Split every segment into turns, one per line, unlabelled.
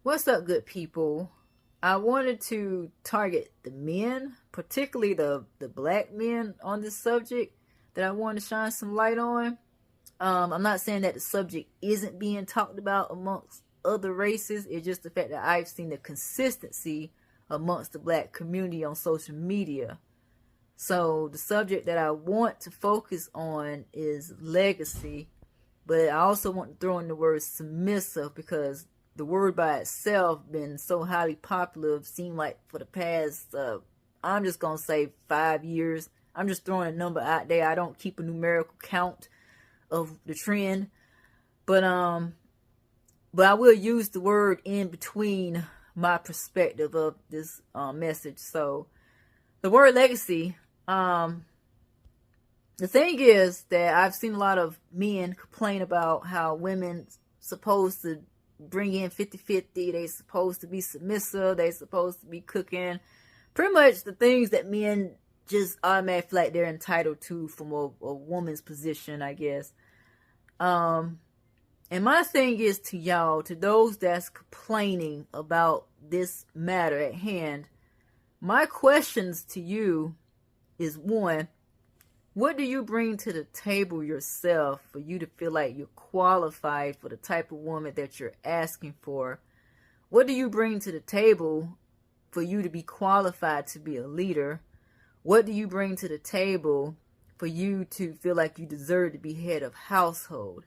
What's up, good people? I wanted to target the men, particularly the black men on this subject that I want to shine some light on. I'm not saying that the subject isn't being talked about amongst other races. It's just the fact that I've seen the consistency amongst the black community on social media. So the subject that I want to focus on is legacy, but I also want to throw in the word submissive because the word by itself been so highly popular. It seemed like for the past, I'm just gonna say 5 years. I'm just throwing a number out there. I don't keep a numerical count of the trend, but but I will use the word in between my perspective of this message. So the word legacy. The thing is that I've seen a lot of men complain about how women supposed to bring in 50-50. They supposed to be submissive. They supposed to be cooking. Pretty much the things that men just automatically feel like they're entitled to from a woman's position, I guess. And my thing is to y'all, to those that's complaining about this matter at hand, my questions to you is one, what do you bring to the table yourself for you to feel like you're qualified for the type of woman that you're asking for? What do you bring to the table for you to be qualified to be a leader? What do you bring to the table for you to feel like you deserve to be head of household?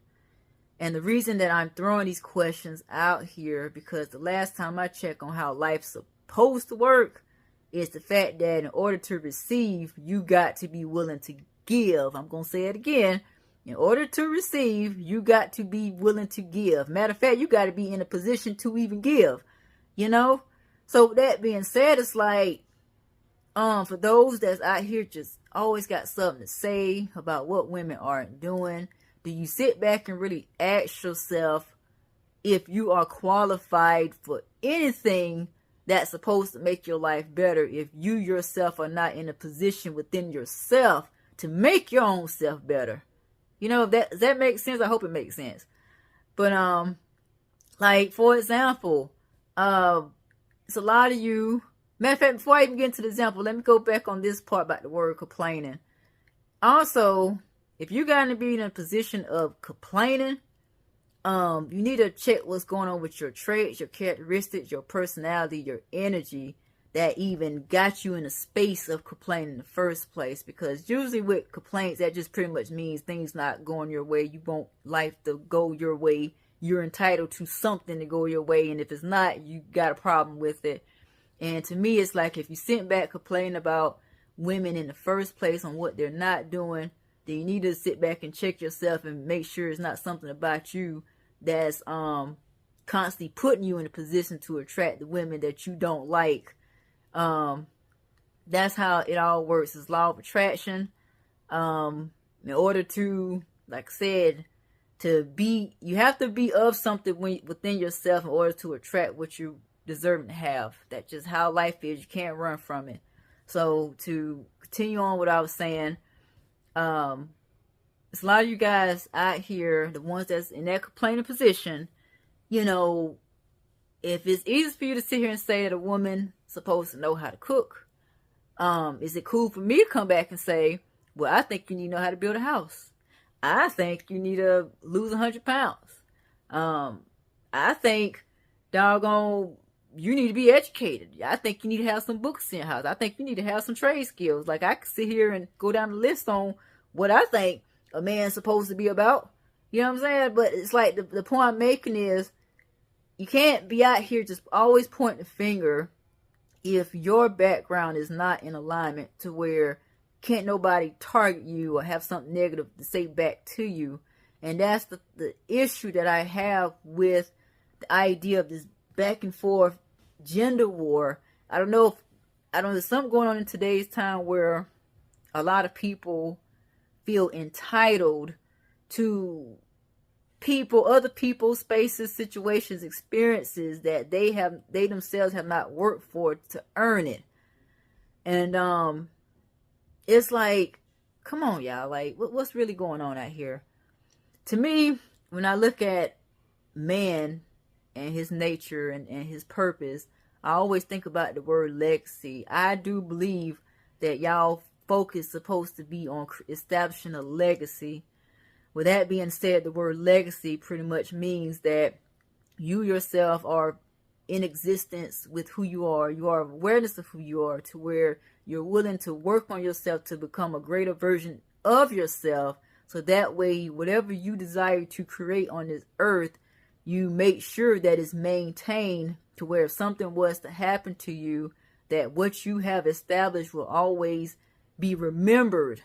And the reason that I'm throwing these questions out here, because the last time I checked on how life's supposed to work, is the fact that in order to receive, you got to be willing to give. I'm going to say it again. In order to receive, you got to be willing to give. Matter of fact, you got to be in a position to even give, you know? So that being said, it's like, for those that's out here just always got something to say about what women aren't doing, do you sit back and really ask yourself if you are qualified for anything that's supposed to make your life better if you yourself are not in a position within yourself to make your own self better? You know, does that make sense? I hope it makes sense. But like for example, it's a lot of you. Matter of fact, before I even get into the example, let me go back on this part about the word complaining. Also, if you're going to be in a position of complaining, you need to check what's going on with your traits, your characteristics, your personality, your energy that even got you in a space of complaining in the first place. Because usually with complaints, that just pretty much means things not going your way. You want life to go your way. You're entitled to something to go your way. And if it's not, you got a problem with it. And to me, it's like if you sit back complaining about women in the first place on what they're not doing, then you need to sit back and check yourself and make sure it's not something about you that's constantly putting you in a position to attract the women that you don't like. That's how it all works. It's law of attraction. In order to, like I said, you have to be of something within yourself in order to attract what you deserve to have. That's just how life is. You can't run from it. So to continue on what I was saying, it's a lot of you guys out here, the ones that's in that complaining position, you know, if it's easy for you to sit here and say that a woman supposed to know how to cook, is it cool for me to come back and say, well, I think you need to know how to build a house. I think you need to lose 100 pounds. I think, doggone, you need to be educated. I think you need to have some books in your house. I think you need to have some trade skills. Like I could sit here and go down the list on what I think a man's supposed to be about. You know what I'm saying? But it's like the point I'm making is you can't be out here just always pointing the finger if your background is not in alignment to where can't nobody target you or have something negative to say back to you. And that's the issue that I have with the idea of this back and forth gender war. I don't know, there's something going on in today's time where a lot of people feel entitled to other people, spaces, situations, experiences that they themselves have not worked for to earn it. And it's like, come on, y'all, like what's really going on out here? To me, when I look at man, and his nature and his purpose, I always think about the word legacy. I do believe that y'all focus supposed to be on establishing a legacy. With that being said, the word legacy pretty much means that you yourself are in existence with who you are. You are awareness of who you are, to where you're willing to work on yourself to become a greater version of yourself. So that way, whatever you desire to create on this earth, you make sure that it's maintained to where if something was to happen to you, that what you have established will always be remembered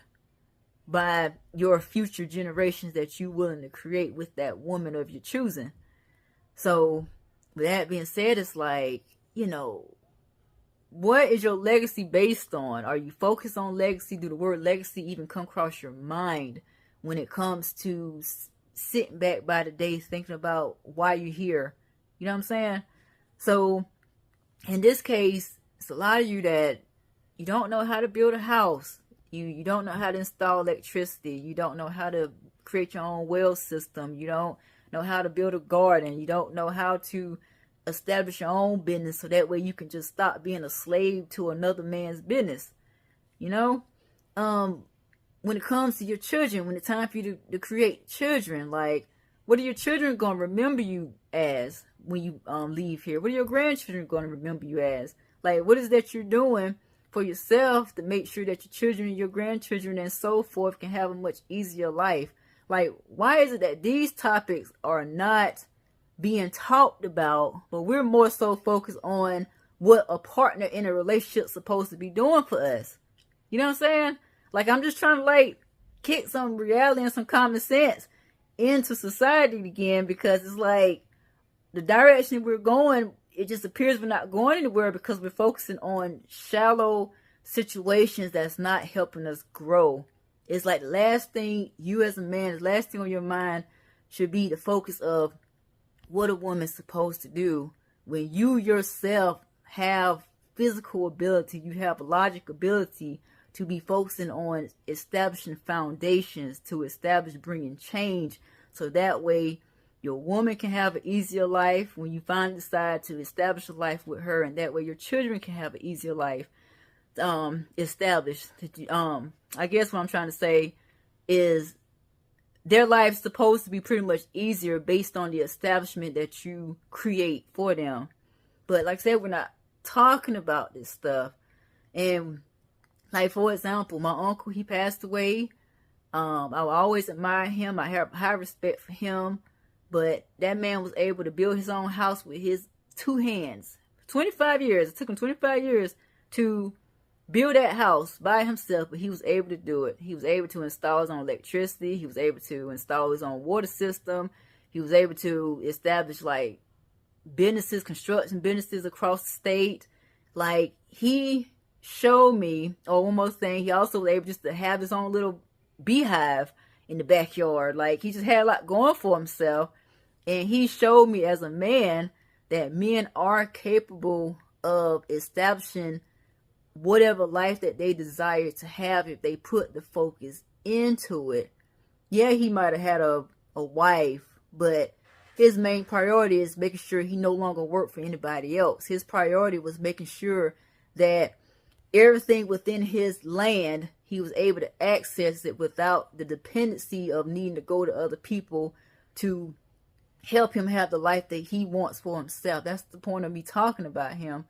by your future generations that you're willing to create with that woman of your choosing. So with that being said, it's like, what is your legacy based on? Are you focused on legacy? Do the word legacy even come across your mind when it comes to sitting back by the day thinking about why you're here? You know what I'm saying? So in this case, it's a lot of you that you don't know how to build a house. You don't know how to install electricity. You don't know how to create your own well system. You don't know how to build a garden. You don't know how to establish your own business so that way you can just stop being a slave to another man's business. When it comes to your children, when it's time for you to create children, like, what are your children going to remember you as when you leave here? What are your grandchildren going to remember you as? Like, what is that you're doing for yourself to make sure that your children and your grandchildren and so forth can have a much easier life? Like, why is it that these topics are not being talked about, but we're more so focused on what a partner in a relationship is supposed to be doing for us? You know what I'm saying? Like, I'm just trying to kick some reality and some common sense into society again, because it's like the direction we're going, it just appears we're not going anywhere because we're focusing on shallow situations that's not helping us grow. It's like the last thing you as a man, the last thing on your mind should be the focus of what a woman's supposed to do when you yourself have physical ability, you have logic ability to be focusing on establishing foundations, to establish bringing change, so that way your woman can have an easier life when you finally decide to establish a life with her, and that way your children can have an easier life established. I guess what I'm trying to say is their life's supposed to be pretty much easier based on the establishment that you create for them. But like I said, we're not talking about this stuff. And like, for example, my uncle, he passed away. I will always admire him. I have high respect for him. But that man was able to build his own house with his 2 hands. 25 years. It took him 25 years to build that house by himself, but he was able to do it. He was able to install his own electricity. He was able to install his own water system. He was able to establish businesses, construction businesses across the state. Like, he showed me, or one more thing, he also was able just to have his own little beehive in the backyard. Like, he just had a lot going for himself. And he showed me as a man that men are capable of establishing whatever life that they desire to have if they put the focus into it. Yeah, he might have had a wife, but his main priority is making sure he no longer worked for anybody else. His priority was making sure that everything within his land, he was able to access it without the dependency of needing to go to other people to help him have the life that he wants for himself. That's the point of me talking about him.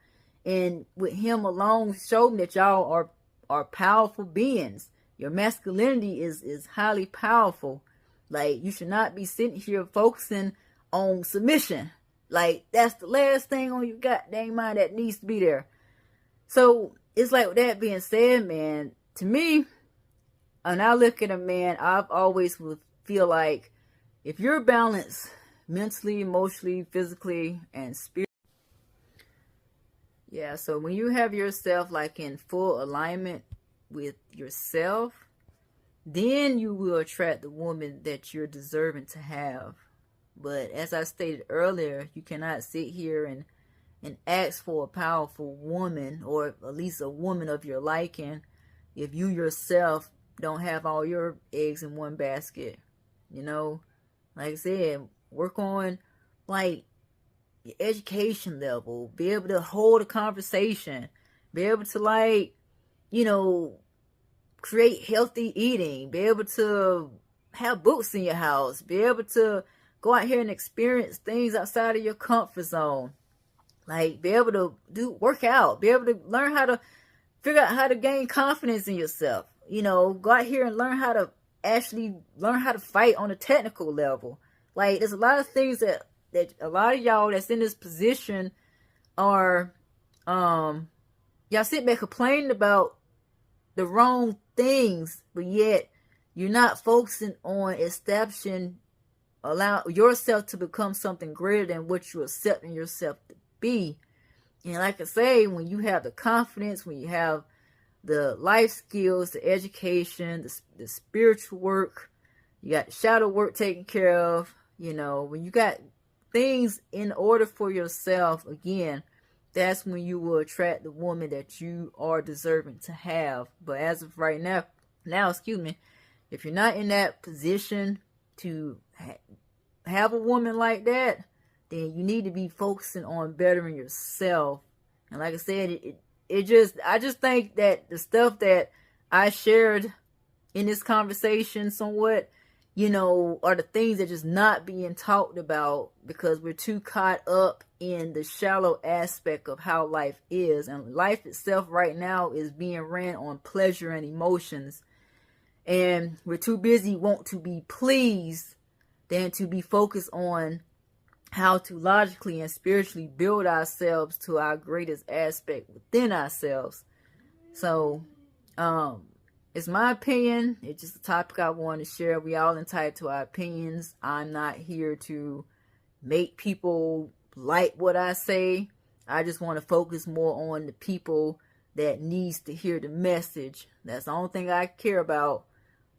And with him alone showed me that y'all are powerful beings. Your masculinity is highly powerful. Like, you should not be sitting here focusing on submission. Like, that's the last thing on your goddamn mind that needs to be there. So it's like, with that being said, man, to me, when I look at a man, I've always would feel like if you're balanced mentally, emotionally, physically, and spiritually. Yeah, so when you have yourself in full alignment with yourself, then you will attract the woman that you're deserving to have. But as I stated earlier, you cannot sit here and ask for a powerful woman, or at least a woman of your liking, if you yourself don't have all your eggs in one basket. Like I said, work on your education level, be able to hold a conversation, be able to, like, you know, create healthy eating, be able to have books in your house, be able to go out here and experience things outside of your comfort zone. Like, be able to work out, be able to learn how to figure out how to gain confidence in yourself. You know, go out here and learn how to fight on a technical level. Like, there's a lot of things that a lot of y'all that's in this position are, y'all sitting there complaining about the wrong things, but yet you're not focusing on allow yourself to become something greater than what you're accepting yourself to be. And like I say, when you have the confidence, when you have the life skills, the education, the spiritual work, you got the shadow work taken care of, you know, when you got things in order for yourself, again, that's when you will attract the woman that you are deserving to have. But as of right now, if you're not in that position to have a woman like that, then you need to be focusing on bettering yourself. And like I said, I just think that the stuff that I shared in this conversation somewhat, you know, are the things that just not being talked about because we're too caught up in the shallow aspect of how life is. And life itself right now is being ran on pleasure and emotions. And we're too busy want to be pleased than to be focused on how to logically and spiritually build ourselves to our greatest aspect within ourselves. So, it's my opinion. It's just a topic I want to share. We all entitled to our opinions. I'm not here to make people like what I say. I just want to focus more on the people that needs to hear the message. That's the only thing I care about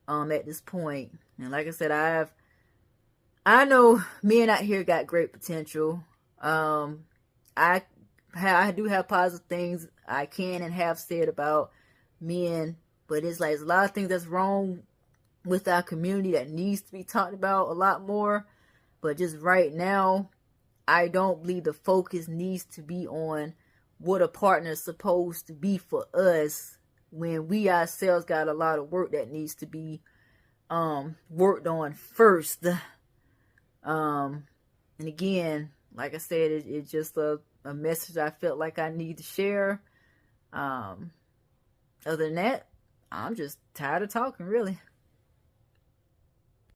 at this point. And like I said, I know men out here got great potential. I do have positive things I can and have said about men, but it's like there's a lot of things that's wrong with our community that needs to be talked about a lot more. But just right now, I don't believe the focus needs to be on what a partner is supposed to be for us when we ourselves got a lot of work that needs to be worked on first. And again, like I said, it's just a message I felt like I need to share. Other than that, I'm just tired of talking, really.